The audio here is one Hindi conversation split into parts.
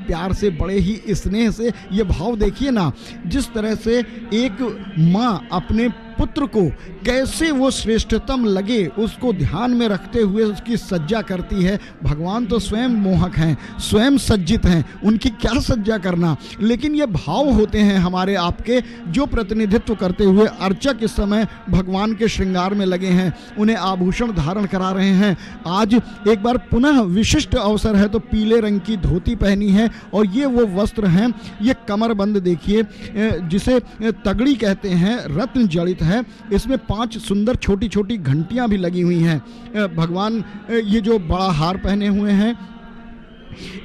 प्यार से, बड़े ही स्नेह से। ये भाव देखिए ना, जिस तरह से एक माँ अपने पुत्र को कैसे वो श्रेष्ठतम लगे उसको ध्यान में रखते हुए उसकी सज्जा करती है। भगवान तो स्वयं मोहक हैं, स्वयं सज्जित हैं, उनकी क्या सज्जा करना। लेकिन ये भाव होते हैं हमारे आपके, जो प्रतिनिधित्व करते हुए अर्चक इस समय भगवान के श्रृंगार में लगे हैं, उन्हें आभूषण धारण करा रहे हैं। आज एक बार पुनः विशिष्ट अवसर है तो पीले रंग की धोती पहनी है और ये वो वस्त्र हैं। ये कमरबंद देखिए, जिसे तगड़ी कहते हैं, रत्न जड़ित है। इसमें 5 सुंदर छोटी छोटी घंटियां भी लगी हुई हैं। भगवान ये जो बड़ा हार पहने हुए हैं,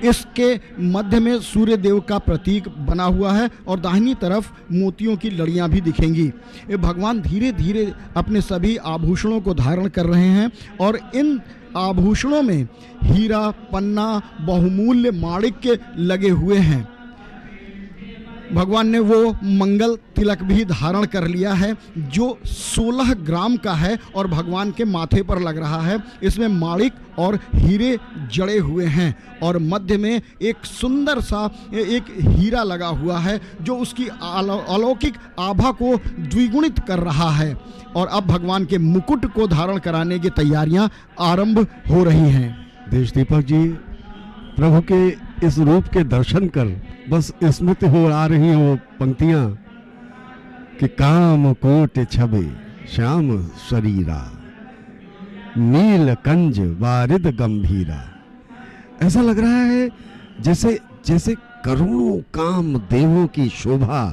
इसके मध्य में सूर्य देव का प्रतीक बना हुआ है और दाहिनी तरफ मोतियों की लड़ियां भी दिखेंगी। भगवान धीरे धीरे अपने सभी आभूषणों को धारण कर रहे हैं और इन आभूषणों में हीरा, पन्ना, बहुमूल्य माणिक्य लगे हुए हैं। भगवान ने वो मंगल तिलक भी धारण कर लिया है जो 16 ग्राम का है और भगवान के माथे पर लग रहा है। इसमें माणिक और हीरे जड़े हुए हैं और मध्य में एक सुंदर सा एक हीरा लगा हुआ है जो उसकी अलौकिक आभा को द्विगुणित कर रहा है। और अब भगवान के मुकुट को धारण कराने की तैयारियां आरंभ हो रही हैं। देश दीपक जी, प्रभु के इस रूप के दर्शन कर बस स्मृति हो आ रही हैं वो पंक्तियां कि काम कोट छबे श्याम शरीरा, नील कंज वारिद गंभीरा। ऐसा लग रहा है जैसे जैसे करोड़ों काम देवों की शोभा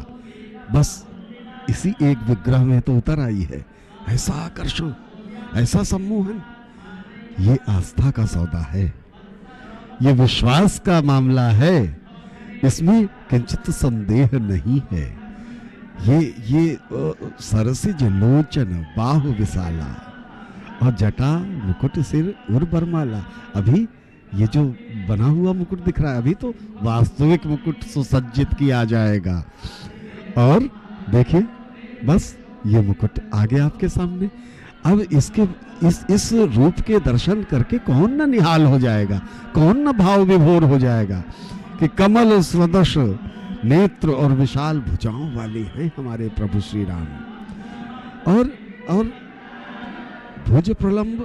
बस इसी एक विग्रह में तो उतर आई है। ऐसा आकर्षण, ऐसा सम्मोहन, ये आस्था का सौदा है, ये विश्वास का मामला है, इसमें किंचित संदेह नहीं है। ये सरसिज लोचन बाहु विशाला और जटा मुकुट सिर उर बरमाला। अभी ये जो बना हुआ मुकुट दिख रहा है, अभी तो वास्तविक मुकुट सुसज्जित किया जाएगा। और देखिए, बस ये मुकुट आ गया आपके सामने। अब इसके इस रूप के दर्शन करके कौन न निहाल हो जाएगा, कौन न भाव विभोर हो जाएगा कि कमल सदृश नेत्र और विशाल भुजाओं वाले हैं हमारे प्रभु श्री राम। और भुज प्रलंब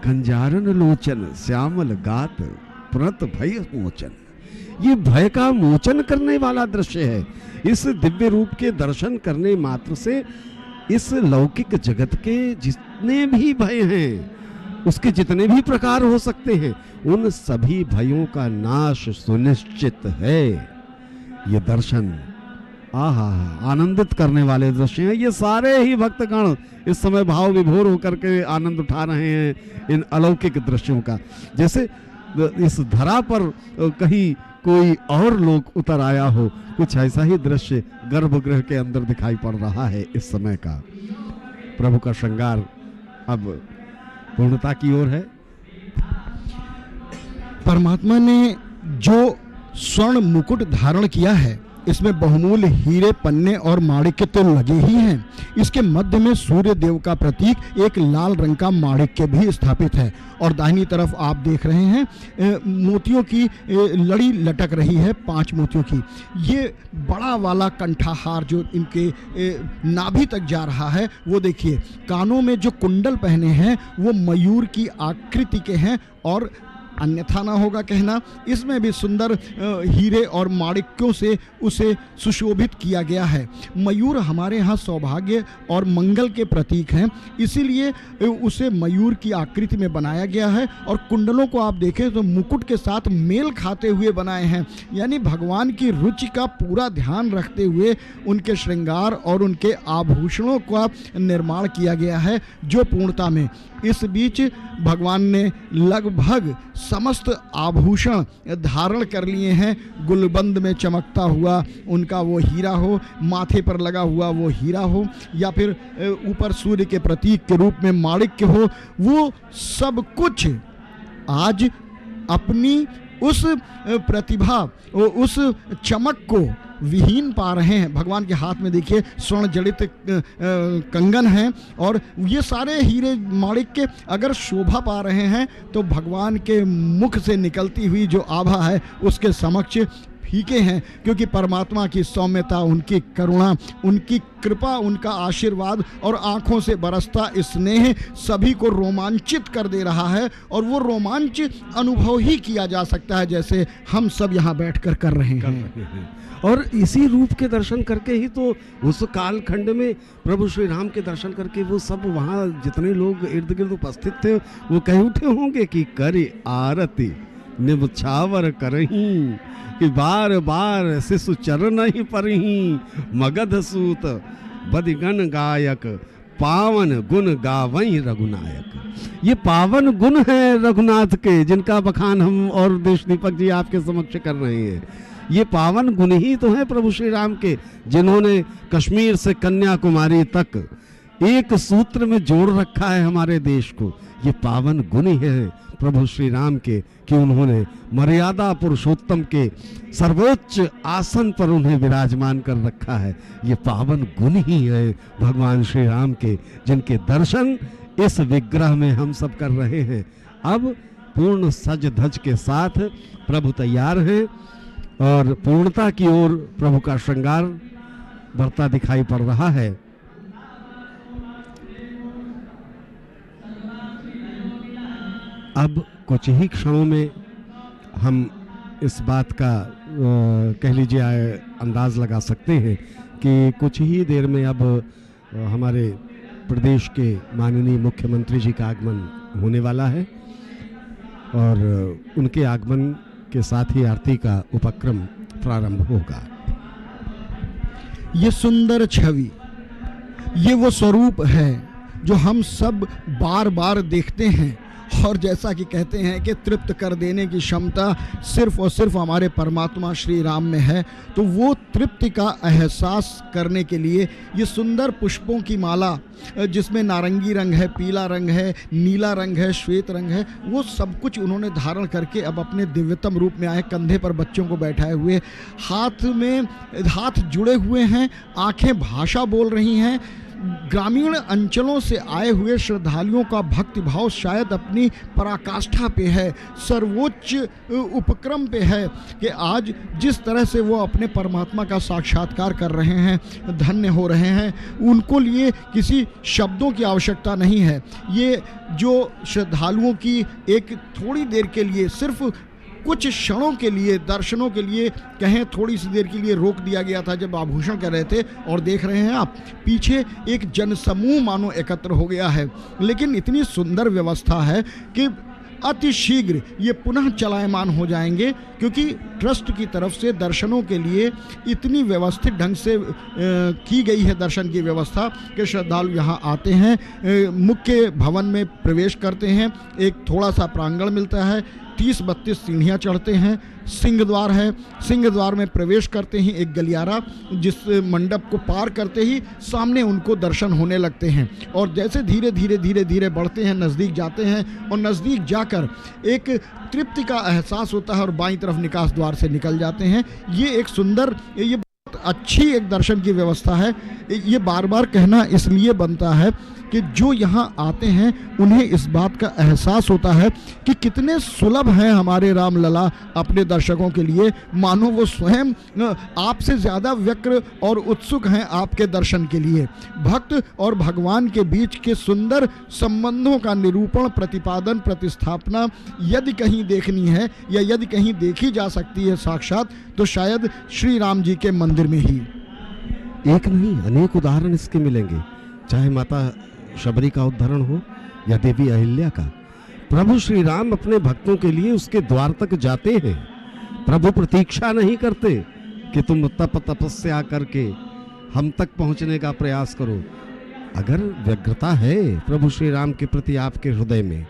कंजारन लोचन श्यामल गात पुरत भय मोचन। ये भय का मोचन करने वाला दृश्य है। इस दिव्य रूप के दर्शन करने मात्र से इस लौकिक जगत के जितने भी भय हैं, उसके जितने भी प्रकार हो सकते हैं, उन सभी भयों का नाश सुनिश्चित है। ये दर्शन आहा आनंदित करने वाले दृश्य हैं। ये सारे ही भक्तगण इस समय भाव विभोर होकर के आनंद उठा रहे हैं इन अलौकिक दृश्यों का। जैसे इस धरा पर कहीं कोई और लोग उतर आया हो, कुछ ऐसा ही दृश्य गर्भगृह के अंदर दिखाई पड़ रहा है इस समय का। प्रभु का श्रृंगार अब पूर्णता की ओर है। परमात्मा ने जो स्वर्ण मुकुट धारण किया है, इसमें बहुमूल्य हीरे, पन्ने और माणिक्य तो लगे ही हैं। इसके मध्य में सूर्य देव का प्रतीक एक लाल रंग का माणिक्य भी स्थापित है और दाहिनी तरफ आप देख रहे हैं मोतियों की लड़ी लटक रही है, 5 मोतियों की। ये बड़ा वाला कंठाहार जो इनके नाभि तक जा रहा है, वो देखिए। कानों में जो कुंडल पहने हैं वो मयूर की आकृति के हैं और अन्यथा ना होगा कहना, इसमें भी सुंदर हीरे और माणिक्यों से उसे सुशोभित किया गया है। मयूर हमारे यहाँ सौभाग्य और मंगल के प्रतीक हैं, इसीलिए उसे मयूर की आकृति में बनाया गया है। और कुंडलों को आप देखें तो मुकुट के साथ मेल खाते हुए बनाए हैं, यानी भगवान की रुचि का पूरा ध्यान रखते हुए उनके श्रृंगार और उनके आभूषणों का निर्माण किया गया है जो पूर्णता में। इस बीच भगवान ने लगभग समस्त आभूषण धारण कर लिए हैं। गुलबंद में चमकता हुआ उनका वो हीरा हो, माथे पर लगा हुआ वो हीरा हो, या फिर ऊपर सूर्य के प्रतीक के रूप में माणिक्य हो, वो सब कुछ आज अपनी उस प्रतिभा, उस चमक को विहीन पा रहे हैं। भगवान के हाथ में देखिए स्वर्ण जड़ित कंगन हैं और ये सारे हीरे माणिक के अगर शोभा पा रहे हैं तो भगवान के मुख से निकलती हुई जो आभा है उसके समक्ष फीके हैं, क्योंकि परमात्मा की सौम्यता, उनकी करुणा, उनकी कृपा, उनका आशीर्वाद और आंखों से बरसता स्नेह सभी को रोमांचित कर दे रहा है। और वो रोमांच अनुभव ही किया जा सकता है जैसे हम सब यहाँ बैठकर कर रहे हैं। और इसी रूप के दर्शन करके ही तो उस कालखंड में प्रभु श्री राम के दर्शन करके वो सब वहाँ जितने लोग इर्द गिर्द उपस्थित थे वो कह उठे होंगे कि कर आरती निबछावर करहीं, कि बार बार शिशु चरण ही परहीं, मगध सूत बदिगण गायक, पावन गुण गावई रघुनायक। ये पावन गुण है रघुनाथ के, जिनका बखान हम और देश दीपक जी आपके समक्ष कर रहे हैं। ये पावन गुण ही तो है प्रभु श्री राम के, जिन्होंने कश्मीर से कन्याकुमारी तक एक सूत्र में जोड़ रखा है हमारे देश को। ये पावन गुण ही है प्रभु श्री राम के कि उन्होंने मर्यादा पुरुषोत्तम के सर्वोच्च आसन पर उन्हें विराजमान कर रखा है। ये पावन गुण ही है भगवान श्री राम के, जिनके दर्शन इस विग्रह में हम सब कर रहे हैं। अब पूर्ण सज धज के साथ प्रभु तैयार हैं और पूर्णता की ओर प्रभु का श्रृंगार बढ़ता दिखाई पड़ रहा है। अब कुछ ही क्षणों में हम इस बात का कह लीजिए अंदाज लगा सकते हैं कि कुछ ही देर में अब हमारे प्रदेश के माननीय मुख्यमंत्री जी का आगमन होने वाला है और उनके आगमन के साथ ही आरती का उपक्रम प्रारंभ होगा। ये सुंदर छवि, ये वो स्वरूप है जो हम सब बार बार देखते हैं और जैसा कि कहते हैं कि तृप्त कर देने की क्षमता सिर्फ और सिर्फ हमारे परमात्मा श्री राम में है। तो वो तृप्ति का एहसास करने के लिए ये सुंदर पुष्पों की माला, जिसमें नारंगी रंग है, पीला रंग है, नीला रंग है, श्वेत रंग है, वो सब कुछ उन्होंने धारण करके अब अपने दिव्यतम रूप में आए, कंधे पर बच्चों को बैठाए हुए, हाथ में हाथ जुड़े हुए हैं, आंखें भाषा बोल रही हैं। ग्रामीण अंचलों से आए हुए श्रद्धालुओं का भक्तिभाव शायद अपनी पराकाष्ठा पे है, सर्वोच्च उपक्रम पे है कि आज जिस तरह से वो अपने परमात्मा का साक्षात्कार कर रहे हैं, धन्य हो रहे हैं। उनको लिए किसी शब्दों की आवश्यकता नहीं है। ये जो श्रद्धालुओं की एक थोड़ी देर के लिए, सिर्फ कुछ क्षणों के लिए, दर्शनों के लिए कहें, थोड़ी सी देर के लिए रोक दिया गया था जब आभूषण कर रहे थे, और देख रहे हैं आप पीछे एक जनसमूह मानो एकत्र हो गया है। लेकिन इतनी सुंदर व्यवस्था है कि अति शीघ्र ये पुनः चलायमान हो जाएंगे, क्योंकि ट्रस्ट की तरफ से दर्शनों के लिए इतनी व्यवस्थित ढंग से की गई है दर्शन की व्यवस्था कि श्रद्धालु यहाँ आते हैं, मुख्य भवन में प्रवेश करते हैं, एक थोड़ा सा प्रांगण मिलता है, 30-32 सीढ़ियाँ चढ़ते हैं, सिंह द्वार है, सिंह द्वार में प्रवेश करते ही एक गलियारा, जिस मंडप को पार करते ही सामने उनको दर्शन होने लगते हैं। और जैसे धीरे धीरे धीरे धीरे बढ़ते हैं, नज़दीक जाते हैं और नज़दीक जाकर एक तृप्ति का एहसास होता है और बाईं तरफ निकास द्वार से निकल जाते हैं। ये एक सुंदर, ये बहुत अच्छी एक दर्शन की व्यवस्था है। ये बार बार कहना इसलिए बनता है कि जो यहाँ आते हैं उन्हें इस बात का एहसास होता है कि कितने सुलभ हैं हमारे राम लला अपने दर्शकों के लिए, मानो वो स्वयं आपसे ज़्यादा व्यग्र और उत्सुक हैं आपके दर्शन के लिए। भक्त और भगवान के बीच के सुंदर संबंधों का निरूपण, प्रतिपादन, प्रतिस्थापना यदि कहीं देखनी है या यदि कहीं देखी जा सकती है साक्षात, तो शायद श्री राम जी के मंदिर में ही। एक नहीं, अनेक उदाहरण इसके मिलेंगे, चाहे माता शबरी का उदाहरण हो या देवी अहिल्या का। प्रभु श्री राम अपने भक्तों के लिए उसके द्वार तक जाते हैं। प्रभु प्रतीक्षा नहीं करते कि तुम तपस्या करके हम तक पहुंचने का प्रयास करो। अगर व्यग्रता है प्रभु श्री राम के प्रति आपके हृदय में,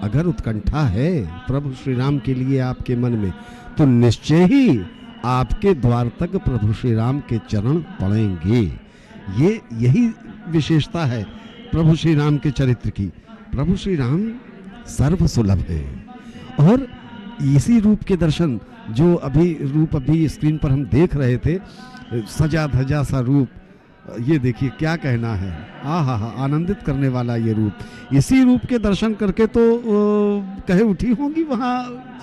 अगर उत्कंठा है प्रभु श्री राम के लिए आपके मन में, तो निश्चय ही आपके द्वार तक प्रभु श्री राम के चरण पड़ेंगे। ये यही विशेषता है प्रभु श्री राम के चरित्र की। प्रभु श्री राम सर्व सुलभ हैं और इसी रूप के दर्शन जो अभी रूप अभी स्क्रीन पर हम देख रहे थे, सजा धजा सा रूप, ये देखिए क्या कहना है, हा आनंदित करने वाला ये रूप। इसी रूप के दर्शन करके तो कहे उठी होंगी वहाँ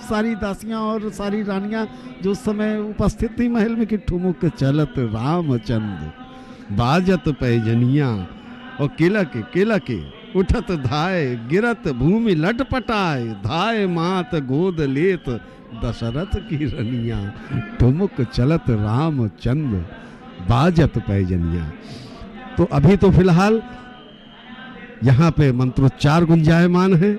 सारी दासियाँ और सारी रानियाँ जो उस समय उपस्थित थी महल में कि ठुमुक चलत रामचंद्र बाजत पैजनिया और केला के उठत धाय गिरत भूमि लटपटाए धाय मात गोद लेत दशरथ की रनिया ठुमुक चलत रामचंद्र बाजत पैजनिया। तो अभी तो फिलहाल यहाँ पे मंत्रोच्चार गुंजायमान है,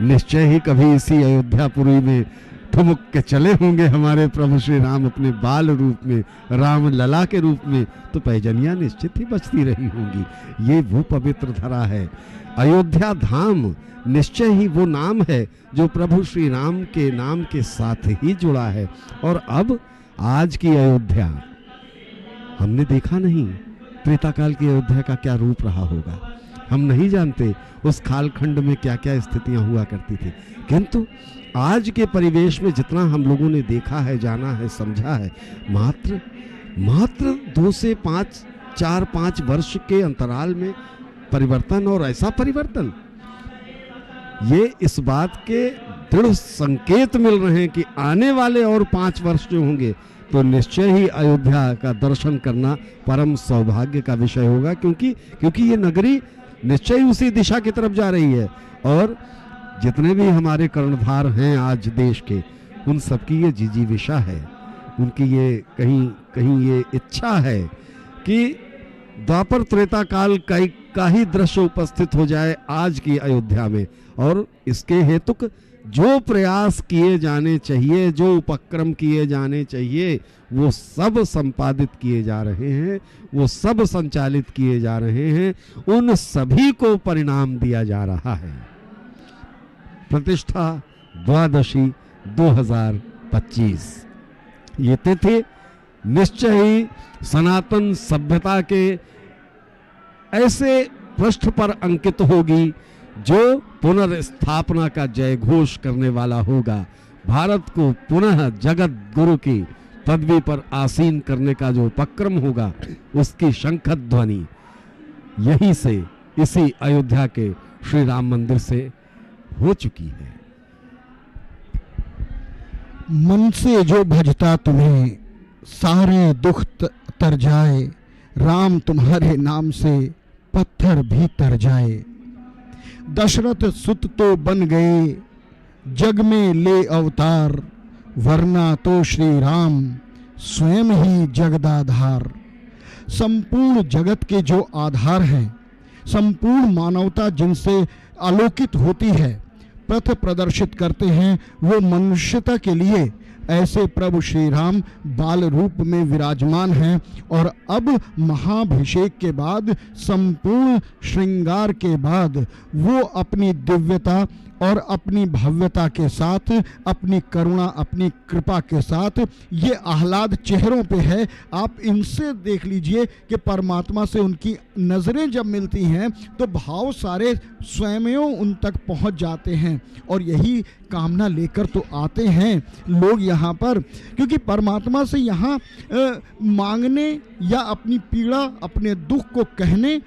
निश्चय ही कभी इसी अयोध्यापुरी में ठुमुक के चले होंगे हमारे प्रभु श्री राम अपने बाल रूप में, राम लला के रूप में, तो पैजनिया निश्चित ही बचती रही होंगी। ये वो पवित्र धरा है, अयोध्या धाम निश्चय ही वो नाम है जो प्रभु श्री राम के नाम के साथ ही जुड़ा है। और अब आज की अयोध्या हमने देखा नहीं, त्रेता काल की अयोध्या का क्या रूप रहा होगा हम नहीं जानते, उस कालखंड में क्या क्या स्थितियां हुआ करती थी। किंतु आज के परिवेश में जितना हम लोगों ने देखा है, जाना है, समझा है, मात्र 2 से 4-5 वर्ष के अंतराल में परिवर्तन, और ऐसा परिवर्तन ये इस बात के दृढ़ संकेत मिल रहे हैं कि आने वाले और 5 वर्ष जो होंगे तो निश्चय ही अयोध्या का दर्शन करना परम सौभाग्य का विषय होगा, क्योंकि ये नगरी निश्चय ही उसी दिशा की तरफ जा रही है। और जितने भी हमारे कर्णधार हैं आज देश के, उन सबकी ये जिजीविषा है, उनकी ये कहीं ये इच्छा है कि द्वापर त्रेता काल का ही दृश्य उपस्थित हो जाए आज की अयोध्या में। और इसके हेतुक जो प्रयास किए जाने चाहिए, जो उपक्रम किए जाने चाहिए, वो सब संपादित किए जा रहे हैं, वो सब संचालित किए जा रहे हैं, उन सभी को परिणाम दिया जा रहा है। प्रतिष्ठा द्वादशी 2025 ये तिथि निश्चय ही सनातन सभ्यता के ऐसे पृष्ठ पर अंकित होगी जो पुनर्स्थापना का जय घोष करने वाला होगा। भारत को पुनः जगत गुरु की पदवी पर आसीन करने का जो उपक्रम होगा, उसकी शंखध्वनि यहीं से, इसी अयोध्या के श्री राम मंदिर से हो चुकी है। मन से जो भजता तुम्हें सारे दुख तर जाए, राम तुम्हारे नाम से पत्थर भी तर जाए। दशरथ सुत तो बन गए जग में ले अवतार, वरना तो श्री राम स्वयं ही जगदाधार। संपूर्ण जगत के जो आधार हैं, संपूर्ण मानवता जिनसे आलोकित होती है, पथ प्रदर्शित करते हैं, वो मनुष्यता के लिए ऐसे प्रभु श्री राम बाल रूप में विराजमान हैं। और अब महाभिषेक के बाद, संपूर्ण श्रृंगार के बाद, वो अपनी दिव्यता और अपनी भव्यता के साथ, अपनी करुणा, अपनी कृपा के साथ, ये आह्लाद चेहरों पे है। आप इनसे देख लीजिए कि परमात्मा से उनकी नज़रें जब मिलती हैं तो भाव सारे स्वयं उन तक पहुंच जाते हैं। और यही कामना लेकर तो आते हैं लोग यहाँ पर, क्योंकि परमात्मा से यहाँ मांगने या अपनी पीड़ा, अपने दुख को कहने